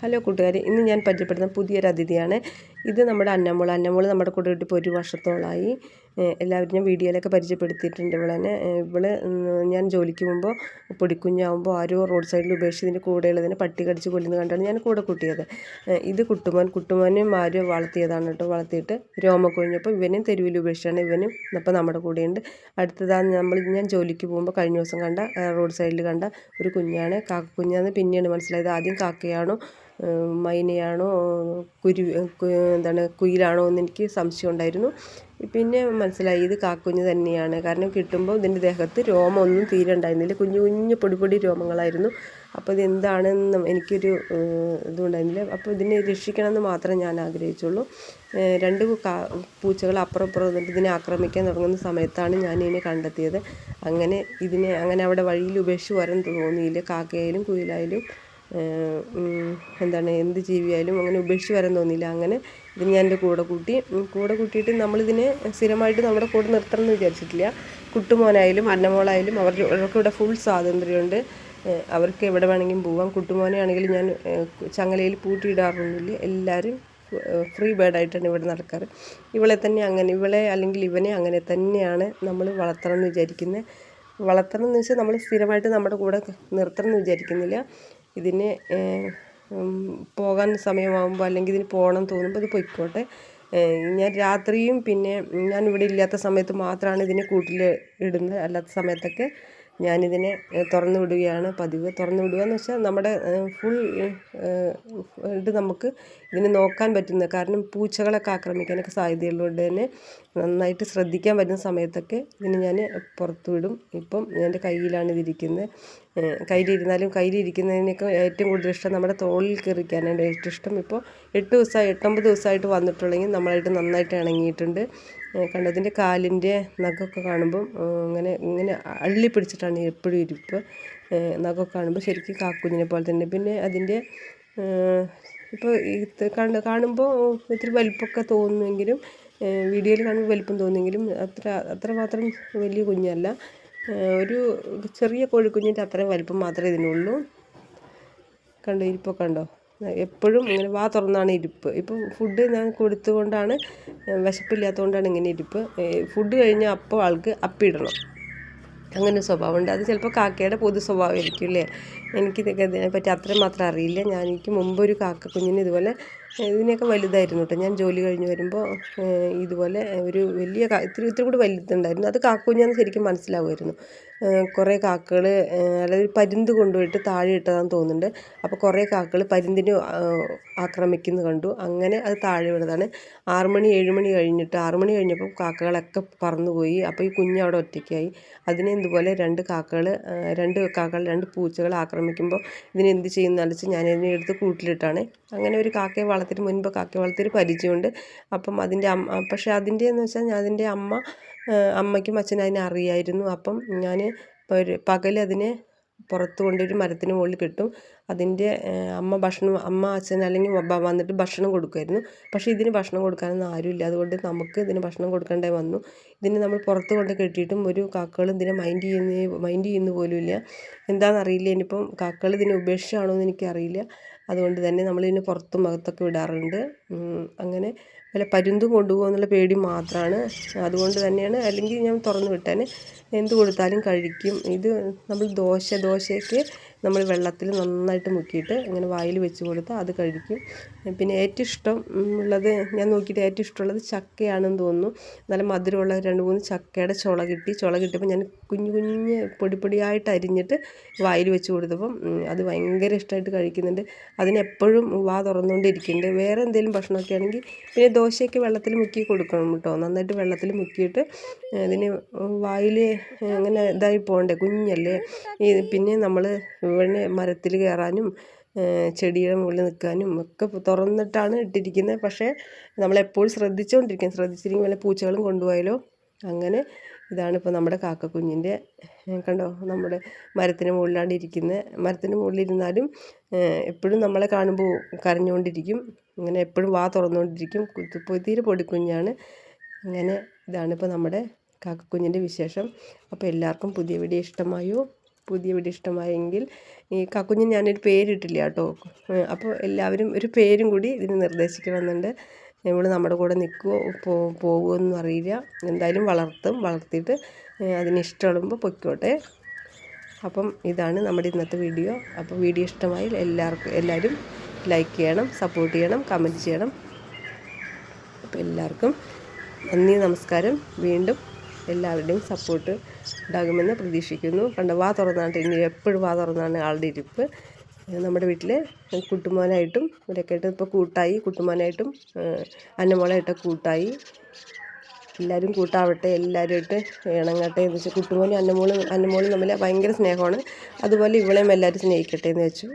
Hello കൂട്ടുകാരെ, ഇന്ന് ഞാൻ പരിചയപ്പെടുന്ന പുതിയൊരു അതിഥിയാണ്. ഇത് നമ്മുടെ അന്നമോൾ. അന്നമോൾ നമ്മുടെ കൂടെ ഇപ്പോൾ 1 വർഷത്തോളമായി. എല്ലാവരും ഞാൻ വീഡിയോയിലൊക്കെ പരിചയപ്പെടുത്തിയിട്ടുണ്ട് ഇവളെന്നെ. ഞാൻ ജോലിക്ക് പോകുമ്പോൾ പൊടിക്കുഞ്ഞാകുമ്പോൾ ആരോ റോഡ് സൈഡിൽ ഉപേക്ഷിച്ച് ഇതിൻ്റെ കൂടെയുള്ളതിനെ പട്ടി കടിച്ച് കൊല്ലുന്നത് കണ്ടാണ് ഞാൻ കൂടെ കൂട്ടിയത്. ഇത് കുട്ടുമോനും ആരോ വളർത്തിയതാണ് കേട്ടോ. വളർത്തിയിട്ട് രോമ കൊഴിഞ്ഞപ്പോൾ ഇവനും തെരുവിൽ ഉപേക്ഷിച്ചാണ്. ഇവനും ഇപ്പോൾ നമ്മുടെ കൂടെയുണ്ട്. അടുത്തതാണ് ഞാൻ ജോലിക്ക് പോകുമ്പോൾ കഴിഞ്ഞ ദിവസം കണ്ട റോഡ് സൈഡിൽ കണ്ട ഒരു കുഞ്ഞാണ്. കാക്കക്കുഞ്ഞാന്ന് പിന്നെയാണ് മനസ്സിലായത്. ആദ്യം കാക്കയാണോ മൈനയാണോ കുയിലാണോ എന്ന് എനിക്ക് സംശയം ഉണ്ടായിരുന്നു. പിന്നെ മനസ്സിലായി ഇത് കാക്കുഞ്ഞ് തന്നെയാണ്. കാരണം കിട്ടുമ്പോൾ ഇതിൻ്റെ ദേഹത്ത് രോമമൊന്നും തീരെ ഉണ്ടായിരുന്നില്ല. കുഞ്ഞു കുഞ്ഞു പൊടി രോമങ്ങളായിരുന്നു. അപ്പോൾ ഇതെന്താണെന്ന് എനിക്കൊരു ഇതുണ്ടായിരുന്നില്ല. അപ്പോൾ ഇതിനെ രക്ഷിക്കണമെന്ന് മാത്രമേ ഞാൻ ആഗ്രഹിച്ചുള്ളൂ. 2 പൂച്ചകൾ അപ്പുറം വന്നിട്ട് ഇതിനെ ആക്രമിക്കാൻ തുടങ്ങുന്ന സമയത്താണ് ഞാൻ ഇതിനെ കണ്ടെത്തിയത്. അങ്ങനെ അവിടെ വഴിയിൽ ഉപേക്ഷിച്ച് വരാൻ തോന്നിയില്ല. കാക്കയായാലും കുയിലായാലും എന്ത് ജീവിയായാലും അങ്ങനെ ഉപേക്ഷിച്ച് വരാൻ തോന്നിയില്ല. അങ്ങനെ ഇതിന് ഞാൻ എൻ്റെ കൂടെ കൂട്ടിയിട്ട് നമ്മളിതിനെ സ്ഥിരമായിട്ട് നമ്മുടെ കൂടെ നിർത്തണം എന്ന് വിചാരിച്ചിട്ടില്ല. കുട്ടുമോനായാലും അന്നമോളായാലും അവർക്ക് ഇവിടെ ഫുൾ സ്വാതന്ത്ര്യമുണ്ട്. അവർക്ക് എവിടെ വേണമെങ്കിലും പോവാം. കുട്ടുമോനെ ആണെങ്കിൽ ഞാൻ ചങ്ങലയിൽ പൂട്ടിയിടാറൊന്നുമില്ല. എല്ലാവരും ഫ്രീ ബേർഡായിട്ടാണ് ഇവിടെ നടക്കാറ്. ഇവളെ അല്ലെങ്കിൽ ഇവനെ അങ്ങനെ തന്നെയാണ് നമ്മൾ വളർത്തണം എന്ന് വിചാരിക്കുന്നത്. വളർത്തണം എന്ന് വെച്ചാൽ നമ്മൾ സ്ഥിരമായിട്ട് നമ്മുടെ കൂടെ നിർത്തണം എന്ന് വിചാരിക്കുന്നില്ല. ഇതിന് പോകാൻ സമയമാകുമ്പോൾ അല്ലെങ്കിൽ ഇതിന് പോകണം തോന്നുമ്പോൾ ഇത് പൊയ്ക്കോട്ടെ. ഞാൻ രാത്രിയും പിന്നെ ഞാനിവിടെ ഇല്ലാത്ത സമയത്ത് മാത്രമാണ് ഇതിനെ കൂട്ടിൽ ഇടുന്നത്. അല്ലാത്ത സമയത്തൊക്കെ ഞാനിതിനെ തുറന്നു വിടുകയാണ് പതിവ്. തുറന്നു വിടുക എന്ന് വെച്ചാൽ നമ്മുടെ ഫുൾ ഇത് നമുക്ക് ഇതിനെ നോക്കാൻ പറ്റുന്ന, കാരണം പൂച്ചകളൊക്കെ ആക്രമിക്കാനൊക്കെ സാധ്യതയുള്ളതുകൊണ്ട് തന്നെ നന്നായിട്ട് ശ്രദ്ധിക്കാൻ പറ്റുന്ന സമയത്തൊക്കെ ഇതിന് ഞാൻ പുറത്തു വിടും. ഇപ്പം എൻ്റെ കയ്യിലാണ് ഇതിരിക്കുന്നത്. കയ്യിലിരിക്കുന്നതിനൊക്കെ ഏറ്റവും കൂടുതൽ ഇഷ്ടം നമ്മുടെ തോളിൽ കയറിക്കാനാണ് ഏറ്റവും ഇഷ്ടം. ഇപ്പോൾ 8-9 ദിവസമായിട്ട് വന്നിട്ടുള്ളെങ്കിൽ നമ്മളായിട്ട് നന്നായിട്ട് ഇണങ്ങിയിട്ടുണ്ട്. കണ്ടതിൻ്റെ കാലിൻ്റെ നഖമൊക്കെ കാണുമ്പം ഇങ്ങനെ അള്ളി പിടിച്ചിട്ടാണ് എപ്പോഴും ഇരിപ്പ്. നഖമൊക്കെ കാണുമ്പോൾ ശരിക്കും കാക്കുഞ്ഞിനെ പോലെ തന്നെ. പിന്നെ അതിൻ്റെ ഇപ്പോൾ കാണുമ്പോൾ ഇത്തിരി വലിപ്പമൊക്കെ തോന്നുമെങ്കിലും, വീഡിയോയിൽ കാണുമ്പോൾ വലിപ്പം തോന്നുമെങ്കിലും അത്രമാത്രം വലിയ കുഞ്ഞല്ല. ഒരു ചെറിയ കോഴിക്കുഞ്ഞിൻ്റെ അത്രയും വലിപ്പം മാത്രമേ ഇതിനുള്ളൂ. ഇരിപ്പൊക്കെ കണ്ടോ? എപ്പോഴും ഇങ്ങനെ വാ തുറന്നാണ് ഇരിപ്പ്. ഇപ്പം ഫുഡ് ഞാൻ കൊടുത്തുകൊണ്ടാണ്, വിശപ്പില്ലാത്തതുകൊണ്ടാണ് ഇങ്ങനെ ഇരിപ്പ്. ഫുഡ് കഴിഞ്ഞാൽ അപ്പോൾ ആൾക്ക് അപ്പിടണം, അങ്ങനെ സ്വഭാവമുണ്ട്. അത് ചിലപ്പോൾ കാക്കയുടെ പൊതു സ്വഭാവമായിരിക്കും അല്ലേ. ഇതിനെപ്പറ്റി അത്രയും മാത്രം അറിയില്ല. എനിക്ക് മുമ്പൊരു കാക്കക്കുഞ്ഞിന് ഇതുപോലെ, ഇതിനെയൊക്കെ വലുതായിരുന്നു കേട്ടോ. ഞാൻ ജോലി കഴിഞ്ഞ് വരുമ്പോൾ ഇതുപോലെ ഒരു വലിയ ഇത്തിരി കൂടി വലുതുണ്ടായിരുന്നു. അത് കാക്കക്കുഞ്ഞാന്ന് ശരിക്കും മനസ്സിലാവുമായിരുന്നു. കുറേ കാക്കകൾ, അതായത് പരുന്ത് കൊണ്ടുപോയിട്ട് താഴെ ഇട്ടതാണെന്ന് തോന്നുന്നുണ്ട്. അപ്പോൾ കുറേ കാക്കകൾ പരുന്തിന് ആക്രമിക്കുന്നത് കണ്ടു. അങ്ങനെ അത് താഴെ വിടുന്നതാണ്. 6 മണി 7 മണി കഴിഞ്ഞിട്ട് 6 മണി കഴിഞ്ഞപ്പോൾ കാക്കകളൊക്കെ പറന്നുപോയി. അപ്പോൾ ഈ കുഞ്ഞ് അവിടെ ഒറ്റയ്ക്കായി. അതിനെ ഇതുപോലെ 2 കാക്കകൾ 2 പൂച്ചകൾ ആക്രമിക്കുമ്പോൾ ഇതിനെന്ത് ചെയ്യുന്നതെന്ന് വെച്ചാൽ ഞാനിതിനെ എടുത്ത് കൂട്ടിലിട്ടാണ്. അങ്ങനെ ഒരു കാക്കയെ വളർത്തിയിട്ട് പരിചയമുണ്ട്. അപ്പം പക്ഷേ അതിൻ്റെ വെച്ചാൽ അതിൻ്റെ അമ്മയ്ക്കും അച്ഛനും അതിനെ അറിയായിരുന്നു. അപ്പം ഞാൻ പകൽ അതിനെ പുറത്ത് കൊണ്ടൊരു മരത്തിന് മുകളിൽ കെട്ടും. അതിൻ്റെ അമ്മ അച്ഛൻ അല്ലെങ്കിൽ വന്നിട്ട് ഭക്ഷണം കൊടുക്കുമായിരുന്നു. പക്ഷേ ഇതിന് ഭക്ഷണം കൊടുക്കാനൊന്നും ആരുമില്ല. അതുകൊണ്ട് നമുക്ക് ഇതിന് ഭക്ഷണം കൊടുക്കേണ്ടി വന്നു. ഇതിനെ നമ്മൾ പുറത്ത് കൊണ്ട് കെട്ടിയിട്ടും ഒരു കാക്കകളും ഇതിനെ മൈൻഡ് ചെയ്യുന്ന പോലും ഇല്ല. എന്താണെന്നറിയില്ല. ഇനിയിപ്പം കാക്കകൾ ഇതിനെ ഉപേക്ഷിച്ചാണോ എന്ന് എനിക്കറിയില്ല. അതുകൊണ്ട് തന്നെ നമ്മളിതിനെ പുറത്തും അകത്തൊക്കെ വിടാറുണ്ട്. അങ്ങനെ വല്ല പരുന്തും കൊണ്ടുപോകുക എന്നുള്ള പേടി മാത്രമാണ്. അതുകൊണ്ട് തന്നെയാണ്, അല്ലെങ്കിൽ ഞാൻ തുറന്നു വിട്ടേനെ. എന്ത് കൊടുത്താലും കഴിക്കും. ഇത് നമ്മൾ ദോശയ്ക്ക് നമ്മൾ വെള്ളത്തിൽ നന്നായിട്ട് മുക്കിയിട്ട് ഇങ്ങനെ വായിൽ വെച്ച് കൊടുത്താൽ അത് കഴിക്കും. പിന്നെ ഏറ്റവും ഇഷ്ടം ഉള്ളത്, ഞാൻ നോക്കിയിട്ട് ഏറ്റവും ഇഷ്ടമുള്ളത് ചക്കയാണെന്ന് തോന്നുന്നു. നല്ല മധുരമുള്ള 2-3 ചക്കയുടെ ചുള കിട്ടിയപ്പോൾ ഞാൻ കുഞ്ഞ് പൊടിയായിട്ട് അരിഞ്ഞിട്ട് വായിൽ വെച്ച് കൊടുത്തപ്പം അത് ഭയങ്കര ഇഷ്ടമായിട്ട് കഴിക്കുന്നുണ്ട്. അതിനെപ്പോഴും വാ തുറന്നുകൊണ്ടിരിക്കുന്നുണ്ട്. വേറെ എന്തെങ്കിലും ഭക്ഷണമൊക്കെ ആണെങ്കിൽ പിന്നെ ദോശയൊക്കെ വെള്ളത്തിൽ മുക്കി കൊടുക്കണം കേട്ടോ. നന്നായിട്ട് വെള്ളത്തിൽ മുക്കിയിട്ട് അതിന് വായിൽ അങ്ങനെ ഇതായി പോകണ്ടേ, കുഞ്ഞല്ലേ. പിന്നെ നമ്മൾ ഇവിടെ മരത്തിൽ കയറാനും ചെടിയുടെ മുകളിൽ നിൽക്കാനും ഒക്കെ തുറന്നിട്ടാണ് ഇട്ടിരിക്കുന്നത്. പക്ഷേ നമ്മളെപ്പോഴും ശ്രദ്ധിച്ചില്ലെങ്കിൽ വല്ല പൂച്ചകളും കൊണ്ടുപോയാലോ. അങ്ങനെ ഇതാണിപ്പോൾ നമ്മുടെ കാക്കക്കുഞ്ഞിൻ്റെ. കണ്ടോ, നമ്മുടെ മരത്തിന് മുകളിലാണ് ഇരിക്കുന്നത്. മരത്തിന് മുകളിലിരുന്നാലും എപ്പോഴും നമ്മളെ കാണുമ്പോൾ കരഞ്ഞുകൊണ്ടിരിക്കും. ഇങ്ങനെ എപ്പോഴും വാ തുറന്നുകൊണ്ടിരിക്കും. തീരെ പൊടിക്കുഞ്ഞാണ്. അങ്ങനെ ഇതാണിപ്പോൾ നമ്മുടെ കാക്കക്കുഞ്ഞിൻ്റെ വിശേഷം. അപ്പോൾ എല്ലാവർക്കും പുതിയ വീഡിയോ ഇഷ്ടമായോ? പുതിയ വീഡിയോ ഇഷ്ടമായെങ്കിൽ ഈ കക്കുഞ്ഞ് ഞാനൊരു പേരിട്ടില്ല കേട്ടോ. അപ്പോൾ എല്ലാവരും ഒരു പേരും കൂടി ഇതിന് നിർദ്ദേശിക്കണമെന്നുണ്ട്. ഇവൾ നമ്മുടെ കൂടെ നിൽക്കുമോ പോകുമോയെന്നും അറിയില്ല. എന്തായാലും വളർത്തിയിട്ട് അതിനിഷ്ടമുമ്പോൾ പൊയ്ക്കോട്ടെ. അപ്പം ഇതാണ് നമ്മുടെ ഇന്നത്തെ വീഡിയോ. അപ്പോൾ വീഡിയോ ഇഷ്ടമായി എല്ലാവരും ലൈക്ക് ചെയ്യണം, സപ്പോർട്ട് ചെയ്യണം, കമൻറ്റ് ചെയ്യണം. അപ്പോൾ എല്ലാവർക്കും നന്ദി, നമസ്കാരം. വീണ്ടും എല്ലാവരുടെയും സപ്പോർട്ട് ഉണ്ടാകുമെന്ന് പ്രതീക്ഷിക്കുന്നു. വാ തുറന്നാണ്ട് ഇനി എപ്പോഴും വാ തുറന്നാണ് ആളുടെ ഇരിപ്പ്. നമ്മുടെ വീട്ടിൽ കുട്ടുമോനായിട്ടും ഇവരൊക്കെ ആയിട്ട് ഇപ്പോൾ കൂട്ടായി, കുട്ടുമോനായിട്ടും അന്നമോളായിട്ടൊക്കെ കൂട്ടായി. എല്ലാവരും കൂട്ടാവട്ടെ, എല്ലാവരുമായിട്ട് ഇണങ്ങട്ടെ എന്ന് വെച്ചാൽ കുട്ടുമോനും അന്നമോളും തമ്മിൽ ഭയങ്കര സ്നേഹമാണ്. അതുപോലെ ഇവളെയും എല്ലാവരും സ്നേഹിക്കട്ടെ എന്ന് വെച്ചു.